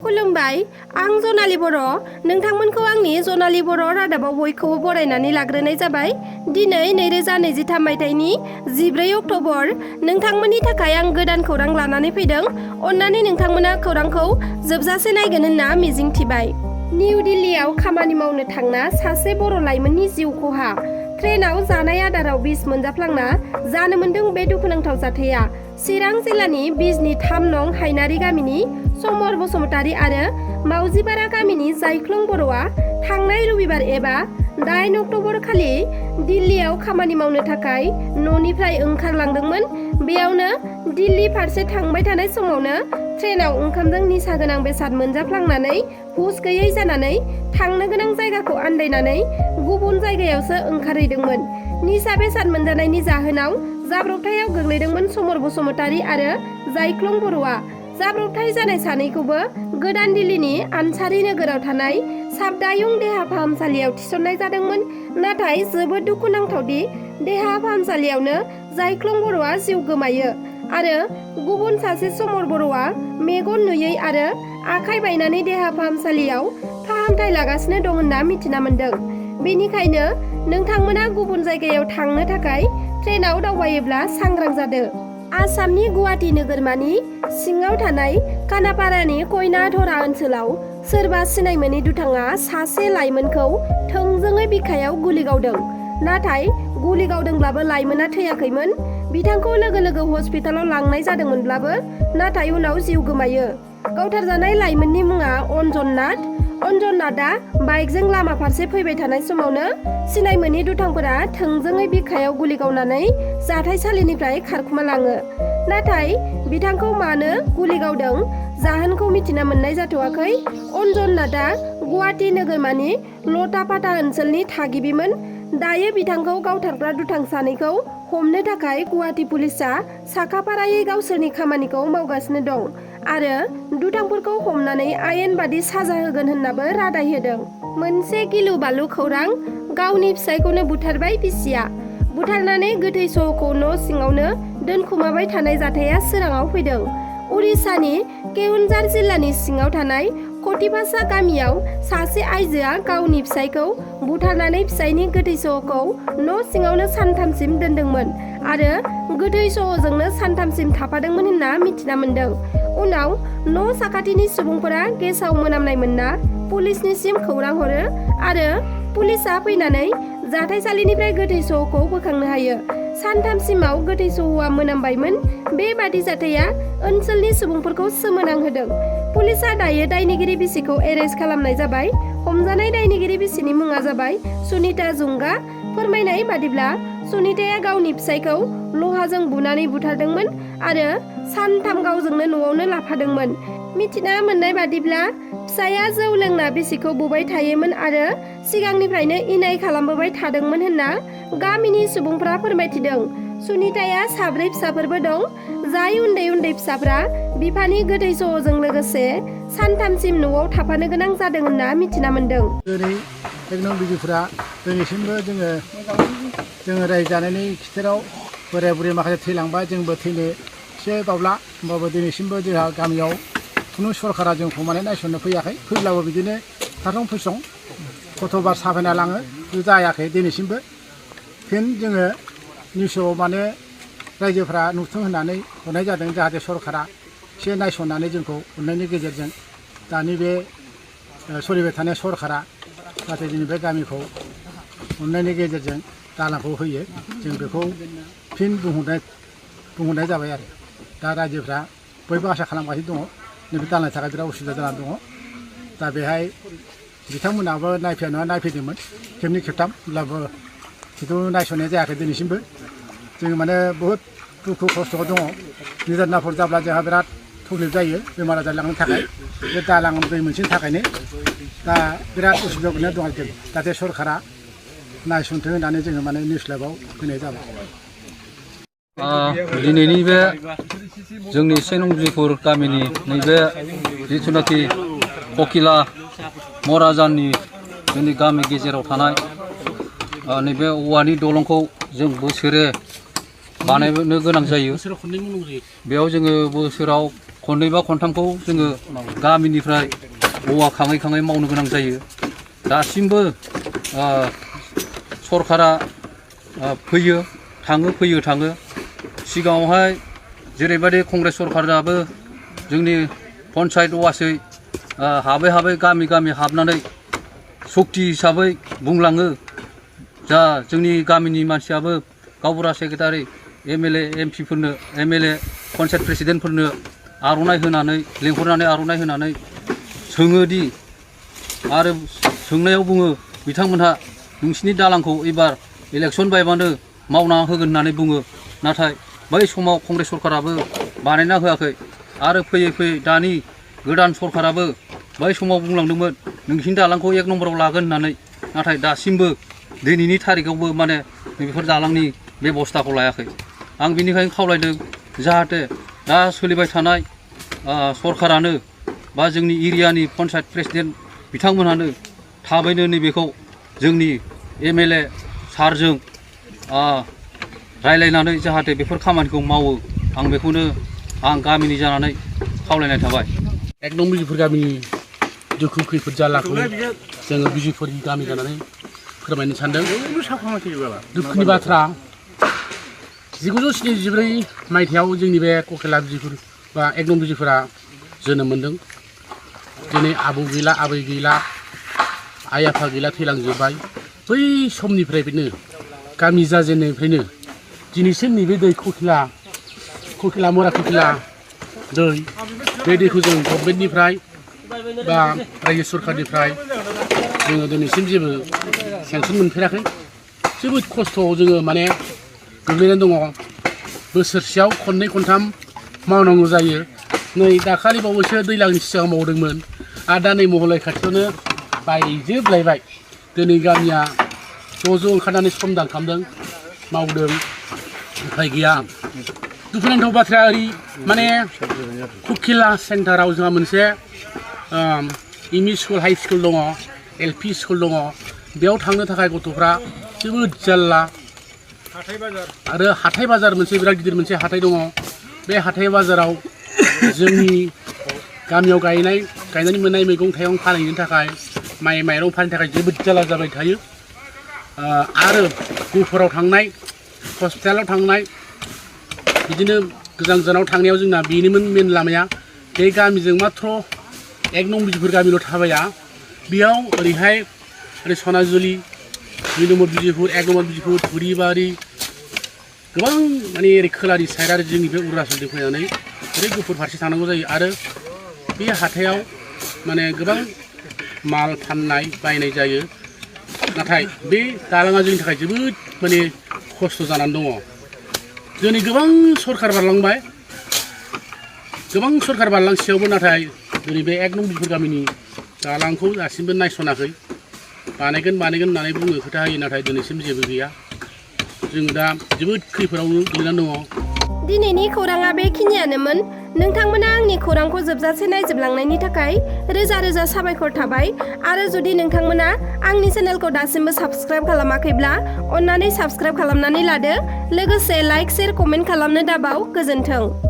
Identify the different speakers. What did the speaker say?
Speaker 1: खुलुमबाय आं जनाली बर' नोंथांमोनखौ आंनि जनाली बर' रादाबाव बयखौबो बरायनानै लाग्रोनाय जाबाय। दिनै 2023 मायथाइनि 14 अक्ट'बर नोंथांमोननि थाखाय आं गोदान खौरां लानानै फैदों। अन्नानै नोंथांमोना खौरांखौ जोबजासे नायगोन होनना मिजिंथिबाय। निउ दिल्लीआव खामानि मावनो थांना सासे बर' लाइमोननि जिउ खहा। ट्रेनाव जानाय आदाराव बिस मोनजाफ्लांना जानो मोन्दों बे दुखुनांथाव जाथाया। चिरां जिल्लानि बिजनी 3 नं हायनारि गामिनि समर बसुमतारी आरो मावजिपारा गामिनि जायख्लं बर'आ थांनाय रबिबार एबा 8 अक्ट'बर खालि दिल्लीआव खामानि मावनो थाखाय न'निफ्राय ओंखारलांदोंमोन। बेयावनो दिल्ली फारसे थांबाय थानाय समावनो ट्रेनाव ओंखामजों निसा गोनां बेसाद मोनजाफ्लांनानै हुस गैयै जानानै थांनो गोनां जायगाखौ आन्दायनानै गुबुन जायगायावसो ओंखारहैदोंमोन। निसा बेसाद मोनजानायनि जाहोनाव जाब्रबथायाव गोग्लैदोंमोन समर बसुमतारी आरो जायख्लं बर'आ। जाब्रबथाय जानाय सानैखौबो गोदान दिल्लीनि आनसारी नोगोराव थानाय साबदायुं देहा फाहामसालियाव थिसननाय जादोंमोन। नाथाय जोबोद दुखुनांथावदि देहा फाहामसालियावनो जायख्लं बर'आ जिउ गोमायो आरो गुबुन सासे समर बर'आ मेगन नुयै आरो आखाइ बायनानै देहा फाहामसालियाव फाहामथाय लागासिनो दं होनना मिथिना मोन्दों। बेनिखायनो नोंथांमोना गुबुन जायगायाव थांनो थाखाय ट्रेनाव दावबायोब्ला सांग्रां जादो। आसामनि गुवाहाटी नोगोरमानि सिङाव थानाय खानापारानि कयनाधरा ओनसोलाव सोरबा सिनाय मोनै दुथाङा सासे लाइमोनखौ थोंजोङै बिखायाव गुलि गावदों। नाथाय गुलि गावदोंब्लाबो लाइमोना थैयाखैमोन। बिथांखौ लोगो लोगो हस्पिटालाव लांनाय जादोंमोनब्लाबो नाथाय उनाव जिउ गोमायो। गावथारजानाय लाइमोननि मुङा अन्जन नाथ। अन्जन नाथआ बाइकजों लामा फारसे फैबाय थानाय समावनो सिनाय मोनै दुथांफोरा थोंजोङै बिखायाव गुलि गावनानै जाथायसालिनिफ्राय खारखुमा लाङो। नाथाय बिथांखौ मानो गुलि गावदों जाहोनखौ मिथिना मोननाय जाथ'वाखै। अन्जन नाथआ गुवाहाटी नोगोरमानि लटापाटा ओनसोलनि थागिबिमोन। दायो बिथांखौ गावथारग्रा दुथां सानैखौ हमनो थाखाय गुवाहाटी पुलिसआ साखाफारायै गावसोरनि खामानिखौ मावगासिनो दं आरो दुथांफोरखौ हमनानै आयेन बादि साजा होगोन होननाबो रादाय होदों। मोनसे गिलु बालु खौरां गावनि फिसायखौनो बुथारबाय बिसिया। बुथारनानै गोथै सहखौ न' सिङावनो दोनखुमाबाय थानाय जाथाया सोराङाव फैदों। उरिष्यानि केउनझार जिल्लानि सिङाव थानाय कटिपासा गामियाव सासे आइजोआ गावनि फिसायखौ बुथारनानै फिसायनि गोथै सहखौ न' सिङावनो सानथामसिम दोनदोंमोन आरो गोथै सहजोंनो सानथामसिम थाफादोंमोन होनना मिथिना मोन्दों। उनाव न' साखाथिनि सुबुंफोरा गेसाव मोनामनाय मोनना पुलिसनिसिम खौरां हरो आरो पुलिसआ फैनानै जाथायसालिनिफ्राय गोथै सहखौ बोखांनो हायो। सानथामसिमाव गोथै सहआ मोनामबायमोन। बेबादि जाथाया ओनसोलनि सुबुंफोरखौ सोमोनांहोदों। पुलिसआ दायो दायनिगिरि बिसिखौ एरेस्ट खालामनाय जाबाय। हमजानाय दायनिगिरि बिसिनि मुङा जाबाय सुनिता जुंगा। फोरमायनाय बादिब्ला सुनिताया गावनि फिसायखौ लहाजों बुनानै बुथारदोंमोन आरो सानथाम गावजोंनो न'आवनो लाफादोंमोन। मिथिना मोननाय बादिब्ला फिसाया जौ लोंना बिसिखौ बुबाय थायोमोन आरो सिगांनिफ्रायनो इनाय खालामबोबाय थादोंमोन होनना गामिनि सुबुंफ्रा फोरमायथिदों। सुनिताया 4 फिसाफोरबो दं। जाय उन्दै उन्दै फिसाफ्रा बिफानि गोथै सहजों लोगोसे सानथामसिम न'आव थाफानो गोनां जादों होनना मिथिना मोन्दों।
Speaker 2: दिनै एकदम बिदिफोरा दिनैसिमबो जोङो रायजो जानायनि खिथेराव बोराय बुरै माखासे थैलांबाय। जोंबो थैनो एसे बावला होमबाबो दिनैसिमबो जोंहा गामियाव खुनु सरकारा जोंखौ माने नायसननो फैयाखै। फैब्लाबो बिदिनो थाथं फैसं गथ'बार साफायना लाङो जायाखै दिनैसिमबो। फिन जोङो निउसआव माने रायजोफ्रा नुथों होननानै हरनाय जादों जाहाथे सरकारा एसे नायसननानै जोंखौ अननायनि गेजेरजों दानि बे सोलिबाय थानाय सरकारा जाहाथे जोंनि बे गामिखौ अननायनि गेजेरजों दालांखौ होयो। जों बेखौ फिन बुंहरनाय जाबाय आरो दा रायजोफ्रा बयबो आसा खालामगासिनो दङ। नैबे दालांनि थाखाय बिराद उसुबिदा जानानै दङ। दा बेहाय बिथांमोनाबो नायफैया नङा नायफैदोंमोन खेबनै खेबथाम होमब्लाबो खिन्थु नायसननाय जायाखै दिनैसिमबो। जोङो माने बहुद दुखु खस्थ' दङ। निदानफोर जाब्ला जोंहा बिराद प्रब्लेम जायो बेमार आजार लांनो थाखाय। बे दालां दै मोनसेनि थाखायनो दा बिराद उसुबिदा गोलैना दं आरोखि। जाहाथे सरकारा नायसनथों होननानै जोङो माने निउस लाइभआव होनाय जाबाय।
Speaker 3: दिनैनि बे जोंनि सेनंजिफुर गामिनि नैबे जिथुनाखि ककिला मराजाननि जोंनि गामि गेजेराव थानाय नैबे औवानि दलंखौ जों बोसोरे बानायनो गोनां जायो। बेयाव जोङो बोसोराव खननै बा खनथामखौ जोङो गामिनिफ्राय औवा खाङै खाङै मावनो गोनां जायो दासिमबो सरकारा फैयो थाङो सिगाङावहाय जेरैबायदि कंग्रेस सरकाराबो जोंनि पन्सायत वासै हाबै गामि गामि हाबनानै सक्ति हिसाबै बुंलाङो जा जोंनि गामिनि मानसियाबो गावबुरा सेक्रेटारि MLA MP फोरनो MLA पन्सायत प्रेसिडेन्टफोरनो आर'नाइ होनानै लेंहरनानै आर'नाइ होनानै सोङोदि आरो सोंनायाव बुङो बिथांमोनहा नोंसिनि दालांखौ एबार इलेक्सन बायबानो मावना होगोन होननानै बुङो नाथाय बै समाव कंग्रेस सरकाराबो बानायना होआखै आरो फैयै दानि गोदान सरकाराबो बै समाव बुंलांदोंमोन नोंसिनि दालांखौ 1 नम्बराव लागोन होननानै नाथाय दासिमबो दिनैनि थारिखआवबो माने बेफोर दालांनि बेबस्थाखौ लायाखै आं बिनिखायनो खावलायदों जाहाथे दा सोलिबाय थानाय सरकारानो बा जोंनि एरियानि पन्सायत प्रेसिडेन्ट बिथांमोनहानो थाबैनो नैबेखौ जोंनि MLA सारजों रायलायनानै जाहाथे बेफोर खामानिखौ मावो आं बेखौनो आं गामिनि जानानै खावलायनाय थाबाय
Speaker 4: 1 नं बिजिफोर गामिनि दुखु खैफोद जालाखौ जोङो बिजिफोरनि गामि जानानै फोरमायनो सानदों दुखुनि बाथ्रा 1974 मायथाइयाव जोंनि बे ककेला बिजिफोर बा 1 नं बिजिफोरा जोनोम मोन्दों दिनै आबौ गैला आबै गैला आइ आफा गैला थैलांजोब्बाय बै समनिफ्रायनो गामि जाजेननायनिफ्रायनो दिनैसिम नैबे दै ककेला मरा ककेला दै बे दैखौ जों गभर्नमेन्टनिफ्राय बा रायजो सरकारनिफ्राय जोङो दिनैसिम जेबो सेंसन मोनफेराखै जोबोद खस्थ'आव जोङो माने गोग्लैनानै दङ बोसोरसेयाव खननै खनथाम मावनांगौ जायो नै दाखालि बावैसो दैज्लांनि सिगां मावदोंमोन आरो दा नै महलाय खाथियावनो बायजोबलायबाय दिनै गामिया ज' ओंखारनानै समदान खालामदों मावदों उफाय गैया दुखुनांथाव बाथ्राया ओरै माने ककेला सेन्टाराव जोंहा मोनसे एमइ स्कुल हाइ स्कुल दङ LP स्कुल दङ बेयाव थांनो थाखाय गथ'फ्रा जोबोद जारला आरो हाथाय बाजार मोनसे बिराद गिदिर मोनसे हाथाय दङ बे हाथाय बाजाराव जोंनि गामियाव गायनानै मोननाय मैगं थाइगं फानहैनो थाखाय माइ माइरं फाननो थाखाय जोबोद जारला जाबाय थायो आरो गुफुराव थांनाय हस्पिटालाव थांनाय बिदिनो गोजानाव थांनायाव जोंना बेनोमोन मेन लामाया बे गामिजों मात्र 1 नं बिजिफोर गामिल' थाबाया बेयाव ओरैहाय ओरै सनाजुलि 2 नम्बर बिजिफोर 1 नम्बर बिजिफोर थुरिबारि गोबां माने ओरै खोलानि साइड आरो जोंनि बे अरुणाचलजों फैनानै ओरै गुफुर फारसे थांनांगौ जायो आरो बे हाथायाव माने गोबां माल फाननाय बायनाय जायो नाथाय बे दालाङा जोंनि थाखाय जोबोद माने खस्थ' जानानै दङ दिनै गोबां सरकार बारलांसेयावबो नाथाय दिनै बे 1 नं बिजिफोर गामिनि दालांखौ दासिमबो नायसनाखै बानायगोन होननानै बुङो खोथा होयो नाथाय दिनैसिम जेबो गैया जोङो दा जोबोद खैफोदावनो गोलैनानै दङ
Speaker 1: दिनैनि खौराङा बेखिनियानोमोन नोंथांमोना आंनि खौरांखौ जोबजासे नायजोबलांनायनि थाखाय रोजा रोजा साबायखर थाबाय आरो जुदि नोंथांमोना आंनि चेनेलखौ दासिमबो साबस्क्राइब खालामाखैब्ला अन्नानै साबस्क्राइब खालामनानै लादो लोगोसे लाइक शेयार कमेन्ट खालामनो दाबाव गोजोन्थों।